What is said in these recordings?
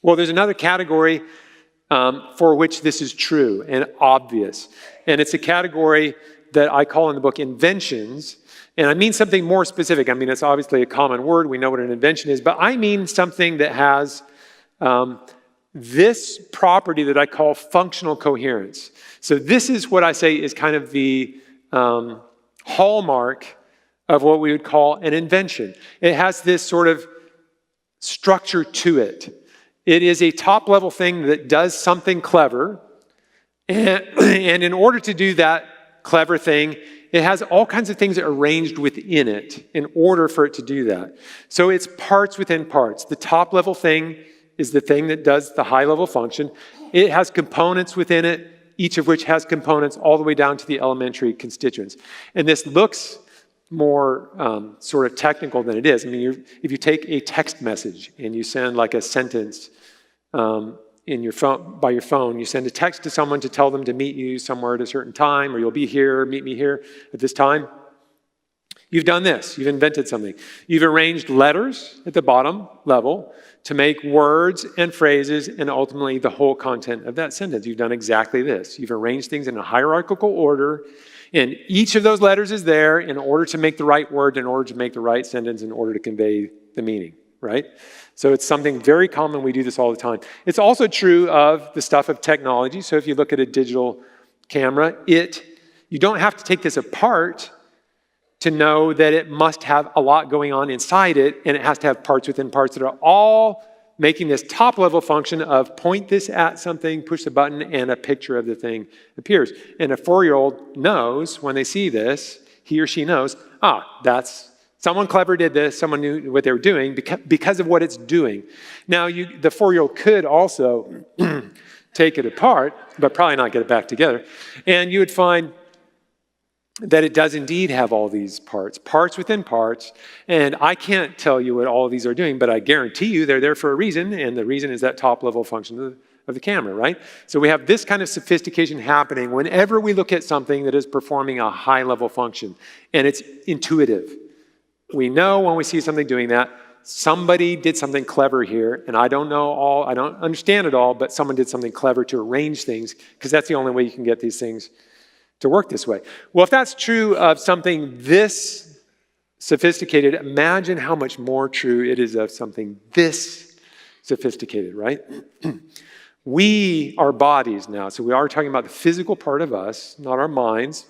Well, there's another category for which this is true and obvious. And it's a category that I call in the book inventions. And I mean something more specific. I mean, it's obviously a common word. We know what an invention is. But I mean something that has this property that I call functional coherence. So this is what I say is kind of the hallmark of what we would call an invention. It has this sort of structure to it. It is a top-level thing that does something clever. And in order to do that clever thing, it has all kinds of things arranged within it in order for it to do that. So it's parts within parts. The top-level thing is the thing that does the high-level function. It has components within it, each of which has components all the way down to the elementary constituents. And this looks more sort of technical than it is. I mean, if you take a text message and you send like a sentence in your phone, by your phone, you send a text to someone to tell them to meet you somewhere at a certain time, or you'll be here, meet me here at this time. You've done this. You've invented something. You've arranged letters at the bottom level to make words and phrases and ultimately the whole content of that sentence. You've done exactly this. You've arranged things in a hierarchical order, and each of those letters is there in order to make the right word, in order to make the right sentence, in order to convey the meaning, right? So it's something very common. We do this all the time. It's also true of the stuff of technology. So if you look at a digital camera, you don't have to take this apart to know that it must have a lot going on inside it, and it has to have parts within parts that are all making this top-level function of point this at something, push the button, and a picture of the thing appears. And a 4-year-old knows when they see this, he or she knows, that's someone clever did this, someone knew what they were doing because of what it's doing. Now, the 4-year-old could also take it apart, but probably not get it back together. And you would find that it does indeed have all these parts within parts. And I can't tell you what all of these are doing, but I guarantee you they're there for a reason, and the reason is that top-level function of the camera, right? So we have this kind of sophistication happening whenever we look at something that is performing a high-level function, and it's intuitive. We know when we see something doing that, somebody did something clever here, and I don't understand it all, but someone did something clever to arrange things, because that's the only way you can get these things to work this way. Well, if that's true of something this sophisticated, imagine how much more true it is of something this sophisticated, right? We are bodies now, so we are talking about the physical part of us, not our minds.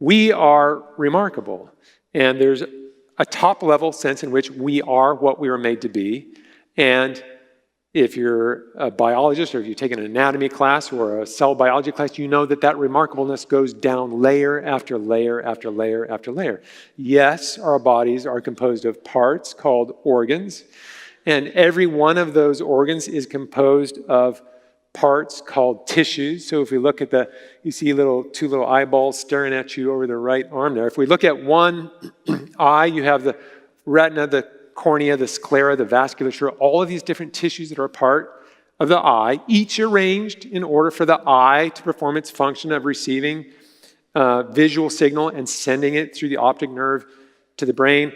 We are remarkable, and there's a top-level sense in which we are what we were made to be, and if you're a biologist or if you take an anatomy class or a cell biology class, you know that that remarkableness goes down layer after layer after layer after layer. Yes, our bodies are composed of parts called organs, and every one of those organs is composed of parts called tissues. So if we look at you see two little eyeballs staring at you over the right arm there. If we look at one eye, you have the retina, the cornea, the sclera, the vasculature, all of these different tissues that are part of the eye, each arranged in order for the eye to perform its function of receiving visual signal and sending it through the optic nerve to the brain.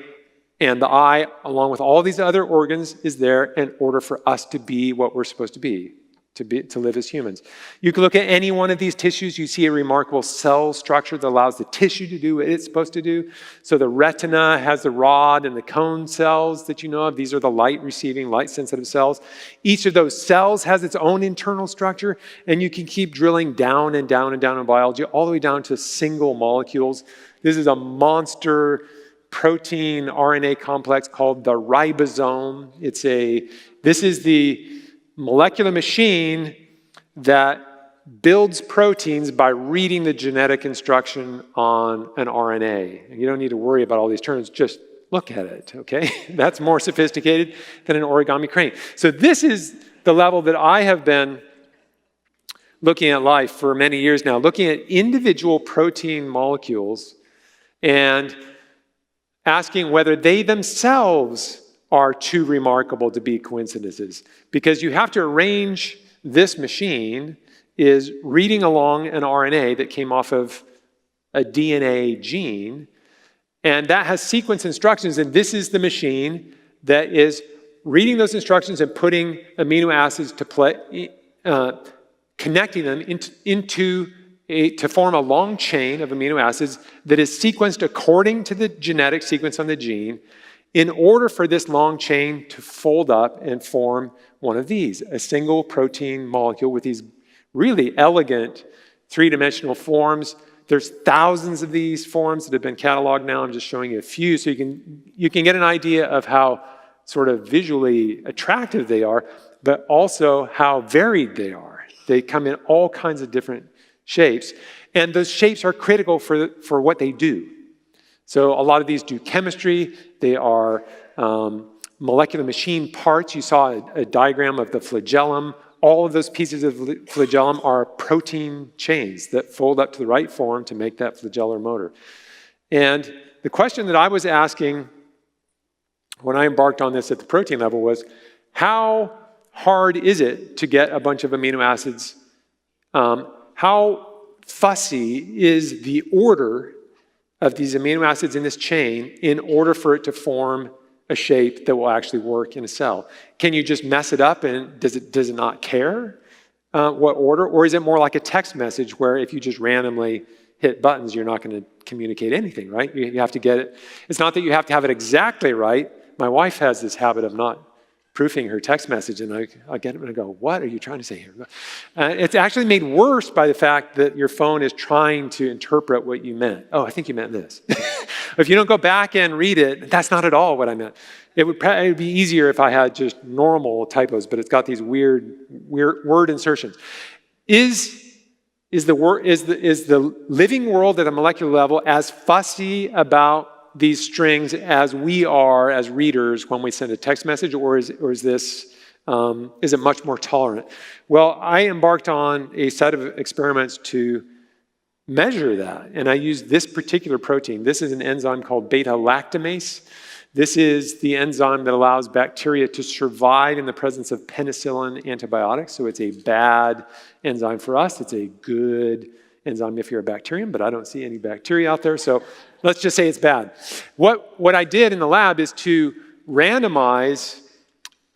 And the eye, along with all these other organs, is there in order for us to be what we're supposed to be. To live as humans. You can look at any one of these tissues, you see a remarkable cell structure that allows the tissue to do what it's supposed to do. So the retina has the rod and the cone cells that you know of. These are the light-receiving, light-sensitive cells. Each of those cells has its own internal structure, and you can keep drilling down and down and down in biology, all the way down to single molecules. This is a monster protein RNA complex called the ribosome. This is the molecular machine that builds proteins by reading the genetic instruction on an RNA. And you don't need to worry about all these terms, just look at it, okay? That's more sophisticated than an origami crane. So this is the level that I have been looking at life for many years now, looking at individual protein molecules and asking whether they themselves are too remarkable to be coincidences. Because you have to arrange this machine is reading along an RNA that came off of a DNA gene, and that has sequence instructions, and this is the machine that is reading those instructions and putting amino acids to play, connecting them to form a long chain of amino acids that is sequenced according to the genetic sequence on the gene in order for this long chain to fold up and form one of these, a single protein molecule with these really elegant three-dimensional forms. There's thousands of these forms that have been cataloged now. I'm just showing you a few so you can get an idea of how sort of visually attractive they are, but also how varied they are. They come in all kinds of different shapes, and those shapes are critical for what they do. So a lot of these do chemistry. They are molecular machine parts. You saw a diagram of the flagellum. All of those pieces of the flagellum are protein chains that fold up to the right form to make that flagellar motor. And the question that I was asking when I embarked on this at the protein level was, how hard is it to get a bunch of amino acids? How fussy is the order of these amino acids in this chain in order for it to form a shape that will actually work in a cell? Can you just mess it up and does it not care what order? Or is it more like a text message where if you just randomly hit buttons, you're not going to communicate anything, right? You have to get it. It's not that you have to have it exactly right. My wife has this habit of not proofing her text message, and I get it and I go, what are you trying to say here? It's actually made worse by the fact that your phone is trying to interpret what you meant. Oh, I think you meant this. If you don't go back and read it, that's not at all what I meant. It would be easier if I had just normal typos, but it's got these weird word insertions. Is the living world at a molecular level as fussy about these strings as we are as readers when we send a text message, or is it much more tolerant? Well, I embarked on a set of experiments to measure that, and I used this particular protein. This is an enzyme called beta-lactamase. This is the enzyme that allows bacteria to survive in the presence of penicillin antibiotics, so it's a bad enzyme for us. It's a good enzyme if you're a bacterium, but I don't see any bacteria out there, so let's just say it's bad. What I did in the lab is to randomize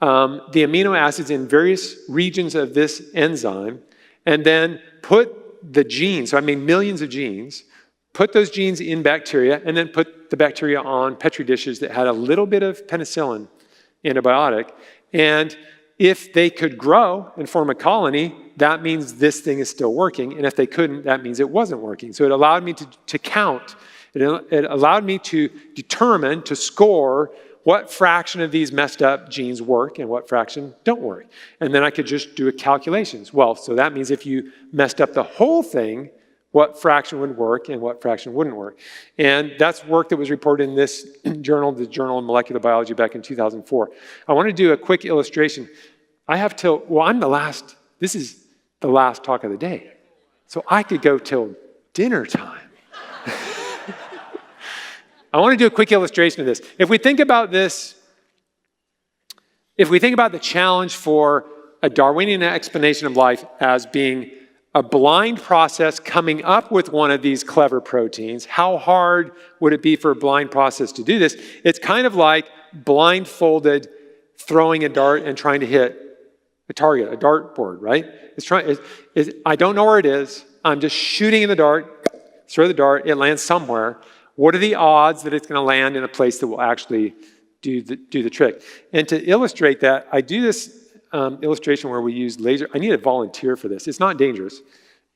the amino acids in various regions of this enzyme and then put the genes, so I made millions of genes, put those genes in bacteria and then put the bacteria on Petri dishes that had a little bit of penicillin antibiotic. And if they could grow and form a colony, that means this thing is still working. And if they couldn't, that means it wasn't working. So it allowed me to count. It allowed me to determine, to score what fraction of these messed up genes work and what fraction don't work. And then I could just do calculations. Well, so that means if you messed up the whole thing, what fraction would work and what fraction wouldn't work. And that's work that was reported in this journal, the Journal of Molecular Biology, back in 2004. I want to do a quick illustration. This is the last talk of the day. So I could go till dinner time. I want to do a quick illustration of this. If we think about the challenge for a Darwinian explanation of life as being a blind process coming up with one of these clever proteins, how hard would it be for a blind process to do this? It's kind of like blindfolded throwing a dart and trying to hit a target, a dartboard, right? I don't know where it is. I'm just shooting in the dart, throw the dart, it lands somewhere. What are the odds that it's going to land in a place that will actually do the trick? And to illustrate that, I do this illustration where we use laser. I need a volunteer for this. It's not dangerous.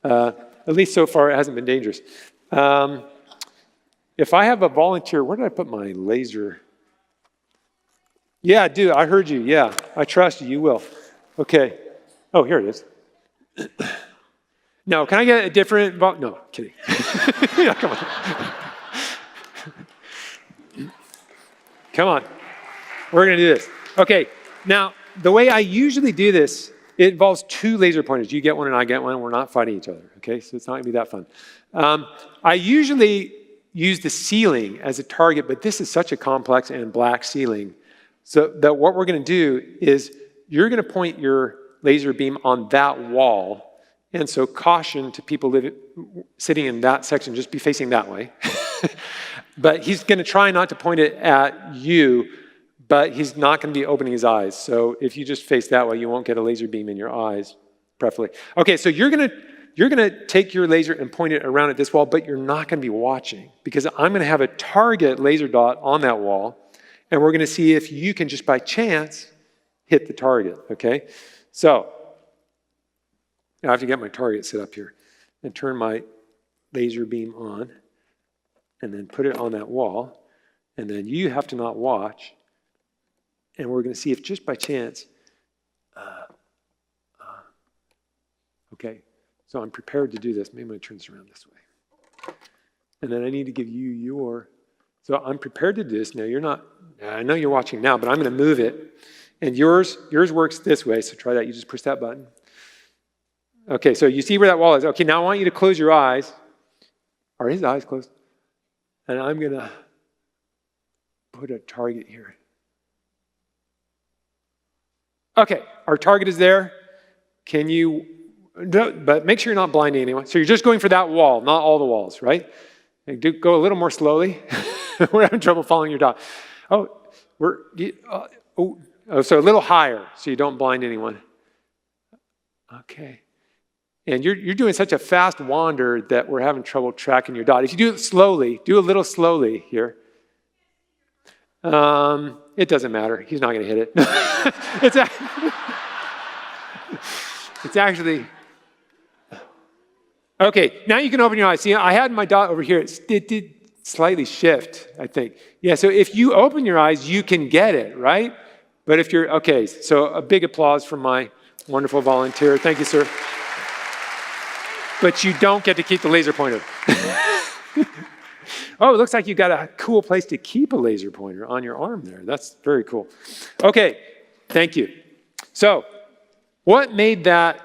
At least so far, it hasn't been dangerous. If I have a volunteer, where did I put my laser? Yeah, dude, I heard you. Yeah, I trust you. You will. Okay. Oh, here it is. No, can I get a different? No, kidding. Yeah, come on. Come on. We're going to do this. Okay. Now, the way I usually do this, it involves two laser pointers. You get one and I get one. We're not fighting each other. Okay. So it's not going to be that fun. I usually use the ceiling as a target, but this is such a complex and black ceiling. So that what we're going to do is you're going to point your laser beam on that wall. And so caution to people sitting in that section, just be facing that way. But he's going to try not to point it at you, but he's not going to be opening his eyes. So if you just face that way, you won't get a laser beam in your eyes, preferably. Okay, so you're going to take your laser and point it around at this wall, but you're not going to be watching, because I'm going to have a target laser dot on that wall, and we're going to see if you can just by chance hit the target, okay? So now I have to get my target set up here and turn my laser beam on and then put it on that wall, and then you have to not watch, and we're going to see if just by chance, okay, so I'm prepared to do this. Maybe I'm going to turn this around this way. And then I need to give you your, so I'm prepared to do this. Now you're not, I know you're watching now, but I'm going to move it. And yours works this way, so try that. You just push that button. Okay, so you see where that wall is. Okay, now I want you to close your eyes. Are his eyes closed? And I'm going to put a target here. Okay, our target is there. Can you, but make sure you're not blinding anyone. So you're just going for that wall, not all the walls, right? And go a little more slowly. We're having trouble following your dot. Oh, so a little higher so you don't blind anyone. Okay. And you're doing such a fast wander that we're having trouble tracking your dot. If you do it slowly, do a little slowly here. It doesn't matter. He's not going to hit it. It's actually... Okay, now you can open your eyes. See, I had my dot over here. It did slightly shift, I think. Yeah, so if you open your eyes, you can get it, right? But if you're... Okay, so a big applause from my wonderful volunteer. Thank you, sir. But you don't get to keep the laser pointer. Oh, it looks like you got a cool place to keep a laser pointer on your arm there. That's very cool. Okay, thank you. So, what made that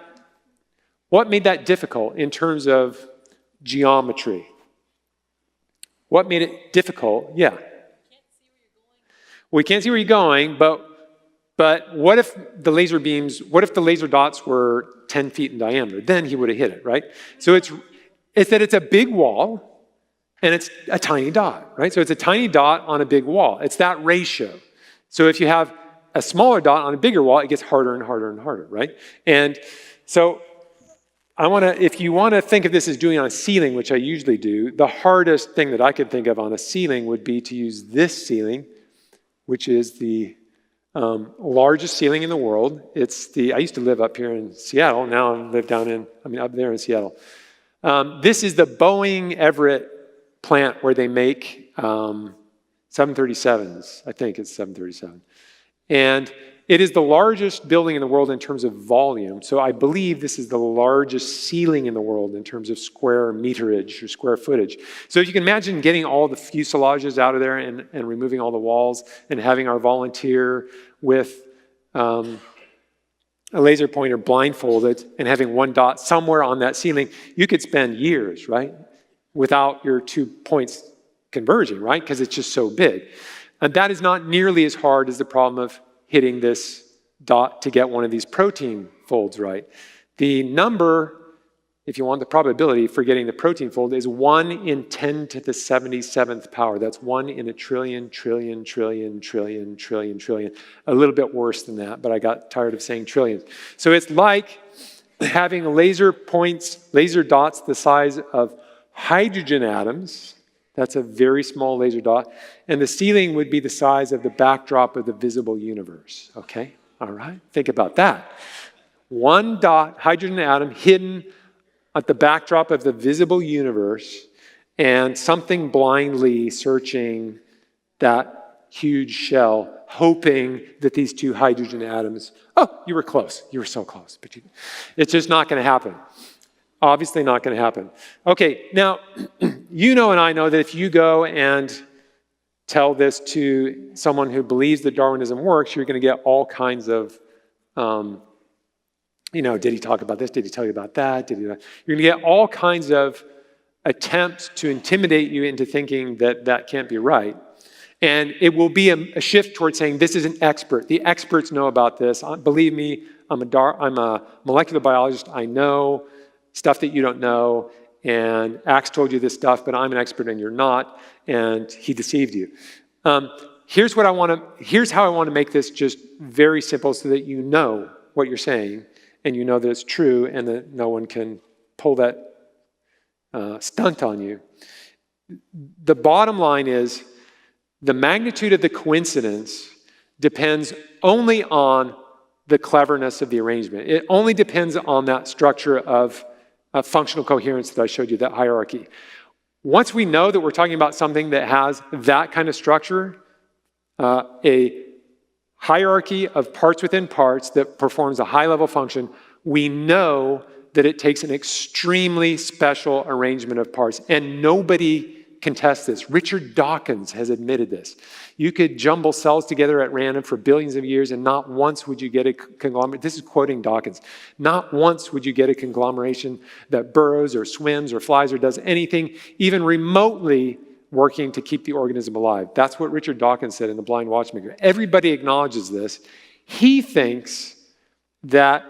difficult in terms of geometry? What made it difficult? Yeah. We can't see where you're going, but what if the laser dots were 10 feet in diameter? Then he would have hit it, right? So it's that it's a big wall and it's a tiny dot, right? So it's a tiny dot on a big wall. It's that ratio. So if you have a smaller dot on a bigger wall, it gets harder and harder and harder, right? And so if you want to think of this as doing on a ceiling, which I usually do, the hardest thing that I could think of on a ceiling would be to use this ceiling, which is the largest ceiling in the world. I used to live up here in Seattle. Now I live up there in Seattle. This is the Boeing Everett plant where they make 737s. I think it's 737. And it is the largest building in the world in terms of volume. So I believe this is the largest ceiling in the world in terms of square meterage or square footage. So if you can imagine getting all the fuselages out of there and removing all the walls and having our volunteer with a laser pointer blindfolded and having one dot somewhere on that ceiling, you could spend years, right, without your 2 points converging, right, because it's just so big. And that is not nearly as hard as the problem of hitting this dot to get one of these protein folds right. The number, if you want the probability for getting the protein fold, is 1 in 10 to the 77th power. That's 1 in a trillion, trillion, trillion, trillion, trillion, trillion. A little bit worse than that, but I got tired of saying trillions. So it's like having laser dots the size of hydrogen atoms. That's a very small laser dot. And the ceiling would be the size of the backdrop of the visible universe. Okay? All right? Think about that. One dot, hydrogen atom, hidden at the backdrop of the visible universe, and something blindly searching that huge shell, hoping that these two hydrogen atoms, oh, you were close. You were so close. But it's just not going to happen. Obviously not going to happen. Okay, now, you know and I know that if you go and tell this to someone who believes that Darwinism works, you're going to get all kinds of, did he talk about this? Did he tell you about that? You're going to get all kinds of attempts to intimidate you into thinking that that can't be right. And it will be a shift towards saying, this is an expert. The experts know about this. Believe me, I'm a molecular biologist. I know stuff that you don't know, and Axe told you this stuff, but I'm an expert and you're not, and he deceived you. here's how I want to make this just very simple so that you know what you're saying and you know that it's true and that no one can pull that stunt on you. The bottom line is the magnitude of the coincidence depends only on the cleverness of the arrangement. It only depends on that structure of functional coherence that I showed you, that hierarchy. Once we know that we're talking about something that has that kind of structure, a hierarchy of parts within parts that performs a high-level function, we know that it takes an extremely special arrangement of parts, and nobody can test this. Richard Dawkins has admitted this. You could jumble cells together at random for billions of years and not once would you get a conglomerate. This is quoting Dawkins. Not once would you get a conglomeration that burrows or swims or flies or does anything even remotely working to keep the organism alive. That's what Richard Dawkins said in The Blind Watchmaker. Everybody acknowledges this. He thinks that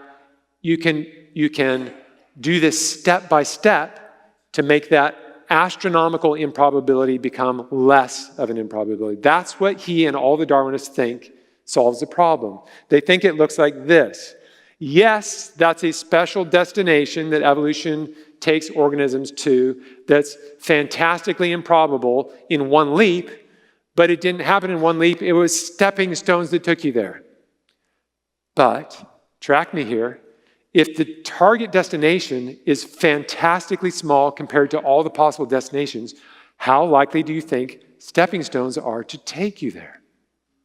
you can do this step by step to make that astronomical improbability become less of an improbability. That's what he and all the Darwinists think solves the problem. They think it looks like this. Yes, that's a special destination that evolution takes organisms to that's fantastically improbable in one leap, but it didn't happen in one leap. It was stepping stones that took you there. But, track me here, if the target destination is fantastically small compared to all the possible destinations, how likely do you think stepping stones are to take you there?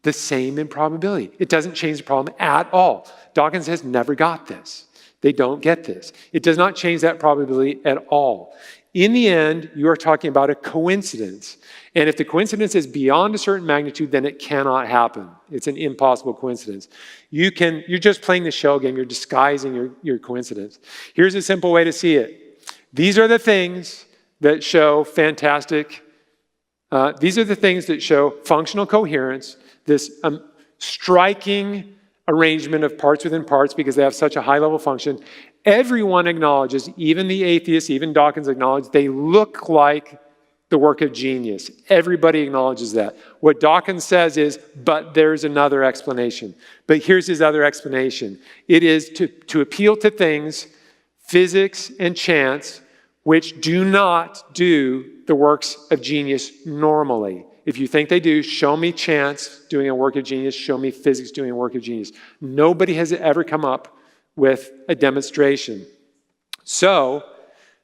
The same improbability. It doesn't change the problem at all. Dawkins has never got this. They don't get this. It does not change that probability at all. In the end, you are talking about a coincidence. And if the coincidence is beyond a certain magnitude, then it cannot happen. It's an impossible coincidence. You're just playing the shell game. You're disguising your coincidence. Here's a simple way to see it. These are the things that show functional coherence, this striking arrangement of parts within parts because they have such a high-level function. Everyone acknowledges, even the atheists, even Dawkins acknowledge, they look like the work of genius. Everybody acknowledges that. What Dawkins says is, but there's another explanation. But here's his other explanation. It is to appeal to things, physics and chance, which do not do the works of genius normally. If you think they do, show me chance doing a work of genius, show me physics doing a work of genius. Nobody has ever come up with a demonstration. So,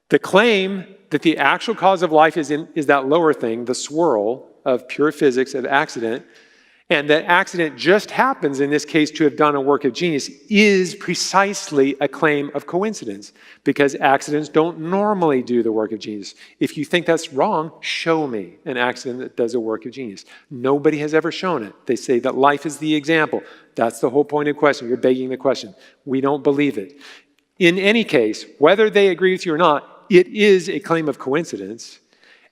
the claim that the actual cause of life is that lower thing, the swirl of pure physics, of accident, and that accident just happens in this case to have done a work of genius is precisely a claim of coincidence because accidents don't normally do the work of genius. If you think that's wrong, show me an accident that does a work of genius. Nobody has ever shown it. They say that life is the example. That's the whole point of the question. You're begging the question. We don't believe it. In any case, whether they agree with you or not, it is a claim of coincidence.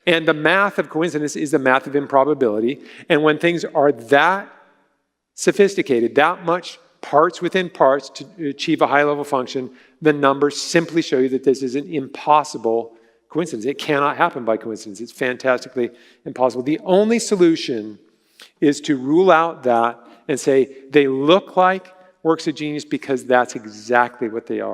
And the math of coincidence is the math of improbability. And when things are that sophisticated, that much parts within parts to achieve a high-level function, the numbers simply show you that this is an impossible coincidence. It cannot happen by coincidence. It's fantastically impossible. The only solution is to rule out that and say they look like works of genius because that's exactly what they are.